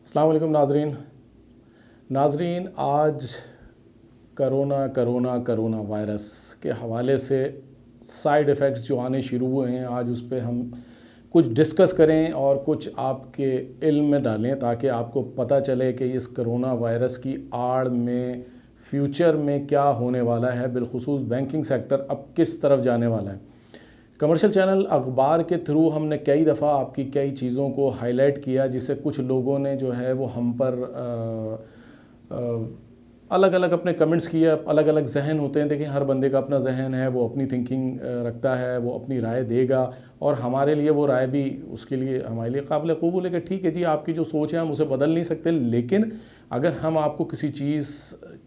अस्सलाम वालेकुम नाजरीन, आज करोना वायरस के हवाले से साइड इफ़ेक्ट्स जो आने शुरू हुए हैं, आज उस पर हम कुछ डिस्कस करें और कुछ आपके इल्म में डालें ताकि आपको पता चले कि इस करोना वायरस की आड़ में फ्यूचर में क्या होने वाला है, बिलखुसूस बैंकिंग सेक्टर अब किस तरफ जाने वाला है। कमर्शियल चैनल अखबार के थ्रू हमने कई दफ़ा आपकी कई चीज़ों को हाईलाइट किया, जिससे कुछ लोगों ने जो है वो हम पर अलग अलग अपने कमेंट्स किए। अलग अलग जहन होते हैं, देखिए हर बंदे का अपना जहन है, वो अपनी थिंकिंग रखता है, वो अपनी राय देगा और हमारे लिए वो राय भी उसके लिए हमारे लिए काबिल कबूल है कि ठीक है जी, आपकी जो सोच है हम उसे बदल नहीं सकते, लेकिन अगर हम आपको किसी चीज़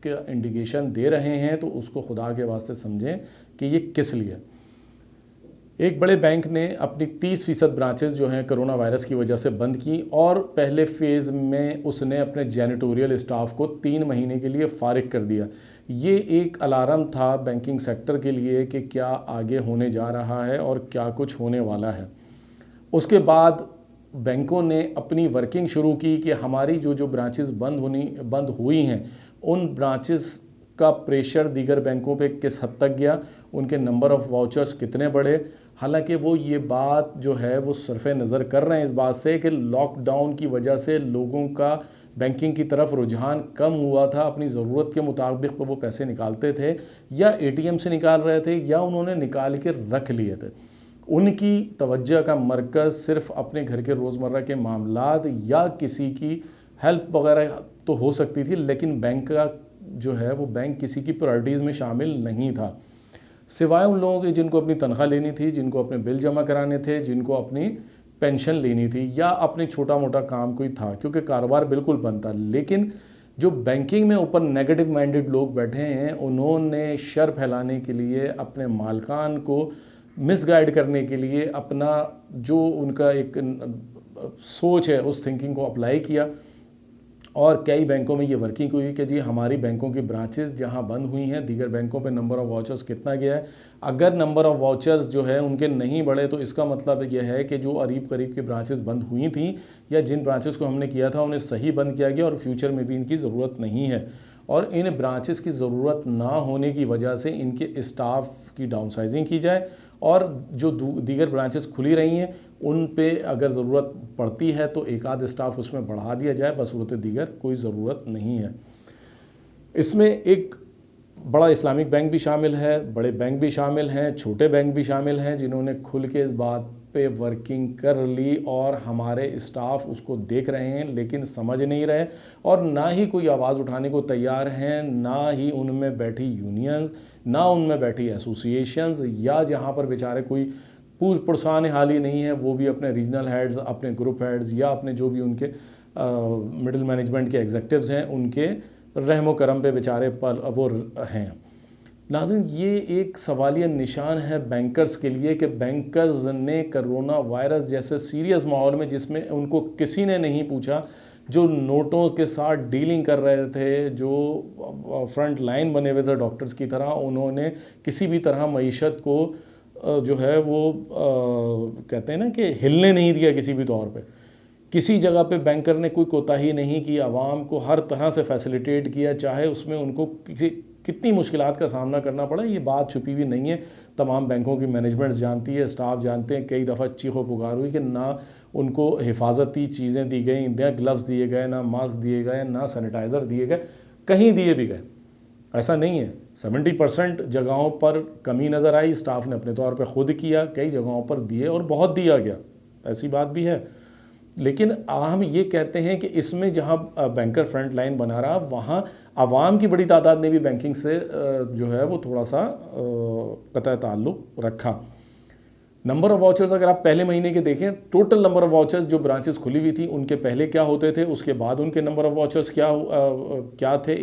का इंडिकेशन दे रहे हैं तो उसको खुदा के वास्ते समझें कि ये किस लिए। एक बड़े बैंक ने अपनी 30% ब्रांचेस जो हैं कोरोना वायरस की वजह से बंद की और पहले फ़ेज़ में उसने अपने जैनिटोरियल स्टाफ को 3 महीने के लिए फ़ारिग कर दिया। ये एक अलार्म था बैंकिंग सेक्टर के लिए कि क्या आगे होने जा रहा है और क्या कुछ होने वाला है। उसके बाद बैंकों ने अपनी वर्किंग शुरू की कि हमारी जो ब्रांचेस बंद हुई हैं, उन ब्रांचेस का प्रेशर दीगर बैंकों पे किस हद तक गया, उनके नंबर ऑफ़ वाउचर्स कितने बढ़े। हालांकि वो ये बात जो है वो सरफ़े नज़र कर रहे हैं इस बात से कि लॉकडाउन की वजह से लोगों का बैंकिंग की तरफ रुझान कम हुआ था, अपनी ज़रूरत के मुताबिक वो पैसे निकालते थे या एटीएम से निकाल रहे थे या उन्होंने निकाल के रख लिए थे। उनकी तवज्जो का मरकज़ सिर्फ़ अपने घर के रोज़मर्रा के मामलात या किसी की हेल्प वगैरह तो हो सकती थी, लेकिन बैंक का जो है वो बैंक किसी की प्रायोरिटीज़ में शामिल नहीं था, सिवाय उन लोगों के जिनको अपनी तनख्वाह लेनी थी, जिनको अपने बिल जमा कराने थे, जिनको अपनी पेंशन लेनी थी या अपने छोटा मोटा काम कोई था, क्योंकि कारोबार बिल्कुल बंद था। लेकिन जो बैंकिंग में ऊपर नेगेटिव माइंडेड लोग बैठे हैं, उन्होंने शर फैलाने के लिए, अपने मालकान को मिसगाइड करने के लिए अपना जो उनका एक सोच है उस थिंकिंग को अप्लाई किया और कई बैंकों में ये वर्किंग हुई कि जी हमारी बैंकों की ब्रांचेस जहां बंद हुई हैं, दीगर बैंकों पे नंबर ऑफ़ वाउचर्स कितना गया है। अगर नंबर ऑफ़ वाउचर्स जो है उनके नहीं बढ़े तो इसका मतलब यह है कि जो करीब की ब्रांचेस बंद हुई थी या जिन ब्रांचेस को हमने किया था उन्हें सही बंद किया गया और फ्यूचर में भी इनकी ज़रूरत नहीं है। और इन ब्रांचेस की ज़रूरत ना होने की वजह से इनके स्टाफ की डाउनसाइजिंग की जाए और जो दीगर ब्रांचेस खुली रही हैं उन पे अगर ज़रूरत पड़ती है तो एक आध स्टाफ उसमें बढ़ा दिया जाए, बसूरत दीगर कोई ज़रूरत नहीं है। इसमें एक बड़ा इस्लामिक बैंक भी शामिल है, बड़े बैंक भी शामिल हैं, छोटे बैंक भी शामिल हैं, जिन्होंने खुल के इस बात पे वर्किंग कर ली और हमारे स्टाफ उसको देख रहे हैं लेकिन समझ नहीं रहे और ना ही कोई आवाज़ उठाने को तैयार हैं, ना ही उनमें बैठी यूनियंस, ना उनमें बैठी एसोसिएशंस या जहाँ पर बेचारे कोई पुरसान हाल ही नहीं है, वो भी अपने रीजनल हेड्स, अपने ग्रुप हेड्स या अपने जो भी उनके मिडिल मैनेजमेंट के एग्जेक्टिव्स हैं उनके रहमो करम पे बेचारे पर वो हैं। नाज़रीन, ये एक सवालिया निशान है बैंकर्स के लिए कि बैंकर्स ने कोरोना वायरस जैसे सीरियस माहौल में, जिसमें उनको किसी ने नहीं पूछा, जो नोटों के साथ डीलिंग कर रहे थे, जो फ्रंट लाइन बने हुए थे डॉक्टर्स की तरह, उन्होंने किसी भी तरह मईशत को जो है वो कहते हैं ना कि हिलने नहीं दिया किसी भी तौर पे। किसी जगह पे बैंकर ने कोई कोताही नहीं की, आवाम को हर तरह से फैसिलिटेट किया, चाहे उसमें उनको कितनी मुश्किलात का सामना करना पड़ा, ये बात छुपी हुई नहीं है। तमाम बैंकों की मैनेजमेंट्स जानती है, स्टाफ जानते हैं। कई दफ़ा चीखो पुकार हुई कि ना उनको हिफाजती चीज़ें दी गई, ना ग्लव्स दिए गए, ना मास्क दिए गए, ना सैनिटाइज़र दिए गए, कहीं दिए भी गए ऐसा नहीं है। 70% जगहों पर कमी नज़र आई, स्टाफ ने अपने तौर पर ख़ुद किया, कई जगहों पर दिए और बहुत दिया गया, ऐसी बात भी है। लेकिन हम ये कहते हैं कि इसमें जहाँ बैंकर फ्रंट लाइन बना रहा, वहाँ आवाम की बड़ी तादाद ने भी बैंकिंग से जो है वो थोड़ा सा कतई ताल्लुक़ रखा। नंबर ऑफ़ वाउचर्स अगर आप पहले महीने के देखें, टोटल नंबर ऑफ़ वाउचर्स जो ब्रांचेस खुली हुई थी उनके पहले क्या होते थे, उसके बाद उनके नंबर ऑफ़ वाउचर्स क्या थे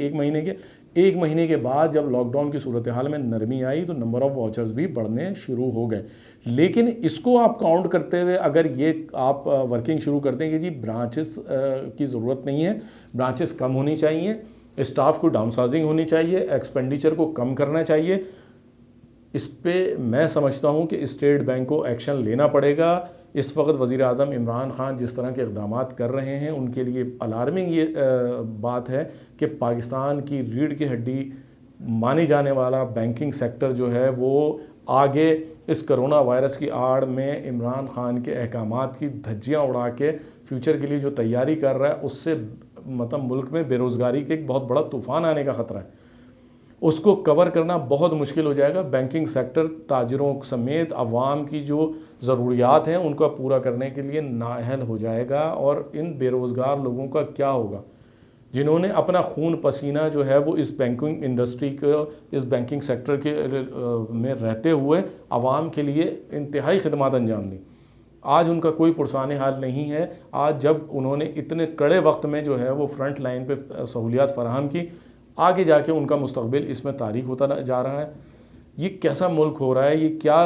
एक महीने के बाद जब लॉकडाउन की सूरत हाल में नरमी आई तो नंबर ऑफ़ वाउचर्स भी बढ़ने शुरू हो गए। लेकिन इसको आप काउंट करते हुए अगर ये आप वर्किंग शुरू करते हैं कि जी ब्रांचेस की ज़रूरत नहीं है, ब्रांचेस कम होनी चाहिए, स्टाफ को डाउनसाइजिंग होनी चाहिए, एक्सपेंडिचर को कम करना चाहिए, इस पे मैं समझता हूँ कि स्टेट बैंक को एक्शन लेना पड़ेगा। इस वक्त वज़ीर आज़म इमरान ख़ान जिस तरह के इक़दाम कर रहे हैं उनके लिए अलार्मिंग ये बात है कि पाकिस्तान की रीढ़ की हड्डी माने जाने वाला बैंकिंग सेक्टर जो है वो आगे इस कोरोना वायरस की आड़ में इमरान ख़ान के अहकामात की धज्जियाँ उड़ा के फ्यूचर के लिए जो तैयारी कर रहा है उससे मतलब मुल्क में बेरोज़गारी के एक बहुत बड़ा तूफ़ान आने का ख़तरा है। उसको कवर करना बहुत मुश्किल हो जाएगा। बैंकिंग सेक्टर ताजरों समेत अवाम की जो ज़रूरियात हैं उनको पूरा करने के लिए नाअहल हो जाएगा। और इन बेरोज़गार लोगों का क्या होगा जिन्होंने अपना खून पसीना जो है वो इस बैंकिंग इंडस्ट्री को, इस बैंकिंग सेक्टर के में रहते हुए आवाम के लिए इंतहाई खिदमत अंजाम दी। आज उनका कोई पुरसाने हाल नहीं है। आज जब उन्होंने इतने कड़े वक्त में जो है वो फ्रंट लाइन पे सहूलियात फराहम की, आगे जाके उनका मुस्तकबिल इसमें तारीख होता जा रहा है। ये कैसा मुल्क हो रहा है, ये क्या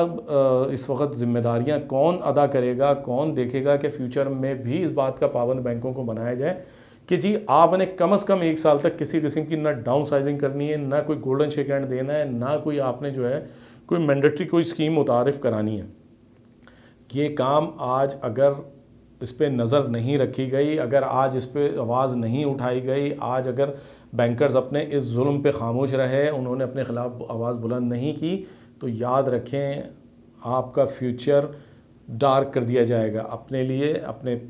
इस वक्त ज़िम्मेदारियाँ कौन अदा करेगा, कौन देखेगा कि फ़्यूचर में भी इस बात का पाबंद बैंकों को बनाया जाए कि जी आपने कम से कम 1 साल तक किसी किस्म की ना डाउन साइजिंग करनी है, ना कोई गोल्डन शेक हैंड देना है, ना कोई आपने जो है कोई मैंडेटरी कोई स्कीम मुतारिफ़ करानी है। ये काम आज अगर इस पर नज़र नहीं रखी गई, अगर आज इस पर आवाज़ नहीं उठाई गई, आज अगर बैंकर्स अपने इस जुल्म पे खामोश रहे, उन्होंने अपने ख़िलाफ़ आवाज़ बुलंद नहीं की, तो याद रखें आपका फ्यूचर डार्क कर दिया जाएगा अपने लिए, अपने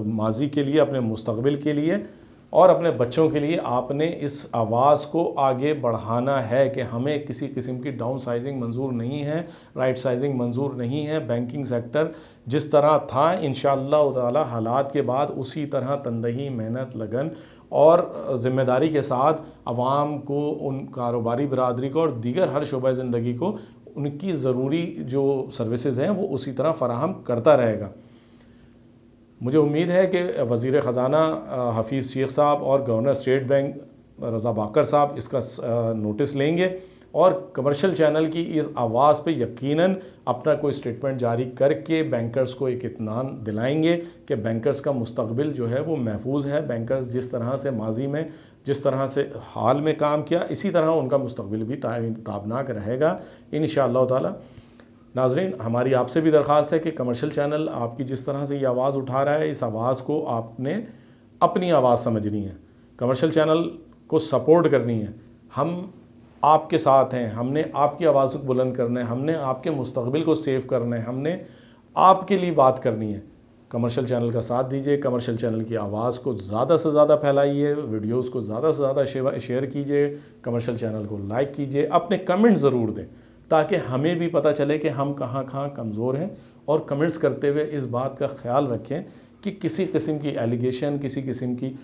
माजी के लिए, अपने मुस्तकबिल के लिए और अपने बच्चों के लिए। आपने इस आवाज़ को आगे बढ़ाना है कि हमें किसी किस्म की डाउन साइजिंग मंजूर नहीं है, राइट साइजिंग मंजूर नहीं है। बैंकिंग सेक्टर जिस तरह था इंशाअल्लाह ताला हालात के बाद उसी तरह तंदही, मेहनत, लगन और ज़िम्मेदारी के साथ आवाम को, उन कारोबारी बरादरी को और दीगर हर शोबा ज़िंदगी को उनकी ज़रूरी जो सर्विसेज हैं वो उसी तरह फ़राहम करता रहेगा। मुझे उम्मीद है कि वज़ीर ख़ज़ाना हफ़ीज़ शेख साहब और गवर्नर स्टेट बैंक रज़ा बाकर साहब इसका नोटिस लेंगे और कमर्शियल चैनल की इस आवाज़ पे यकीनन अपना कोई स्टेटमेंट जारी करके बैंकर्स को एक इत्मीनान दिलाएंगे कि बैंकर्स का मुस्तकबिल जो है वो महफूज है। बैंकर्स जिस तरह से माजी में, जिस तरह से हाल में काम किया, इसी तरह उनका मुस्तकबिल भी ताबनाक रहेगा इंशाअल्लाह ताला। नाज़रीन, हमारी आपसे भी दरख्वास्त है कि कमर्शियल चैनल आपकी जिस तरह से ये आवाज़ उठा रहा है, इस आवाज़ को आपने अपनी आवाज़ समझनी है, कमर्शियल चैनल को सपोर्ट करनी है। हम आपके साथ हैं, हमने आपकी आवाज़ को बुलंद करना है, हमने आपके मुस्तकबिल को सेव करना है, हमने आपके लिए बात करनी है। कमर्शियल चैनल का साथ दीजिए, कमर्शियल चैनल की आवाज़ को ज़्यादा से ज़्यादा फैलाइए, वीडियोज़ को ज़्यादा से ज़्यादा शेयर कीजिए, कमर्शियल चैनल को लाइक कीजिए, अपने कमेंट ज़रूर दें ताकि हमें भी पता चले कि हम कहाँ कहाँ कमज़ोर हैं। और कमेंट्स करते हुए इस बात का ख्याल रखें कि किसी किस्म की एलिगेशन, किसी किस्म की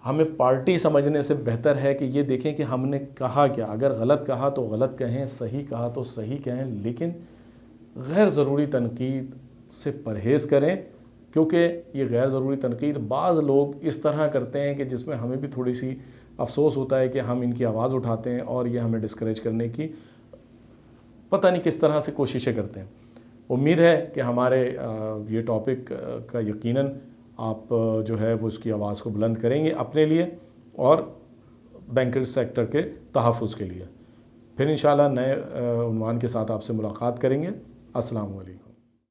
हमें पार्टी समझने से बेहतर है कि ये देखें कि हमने कहा क्या। अगर गलत कहा तो गलत कहें, सही कहा तो सही कहें, लेकिन गैर ज़रूरी तनकीद से परहेज़ करें, क्योंकि ये गैर ज़रूरी तनकीद बाज़ लोग इस तरह करते हैं कि जिसमें हमें भी थोड़ी सी अफसोस होता है कि हम इनकी आवाज़ उठाते हैं और ये हमें डिस्करेज करने की पता नहीं किस तरह से कोशिशें करते हैं। उम्मीद है कि हमारे ये टॉपिक का यकीनन आप जो है वो उसकी आवाज़ को बुलंद करेंगे अपने लिए और बैंकर सेक्टर के तहफ़्फ़ुज़ के लिए। फिर इंशाअल्लाह नए उन्वान के साथ आपसे मुलाकात करेंगे। अस्सलामु अलैकुम।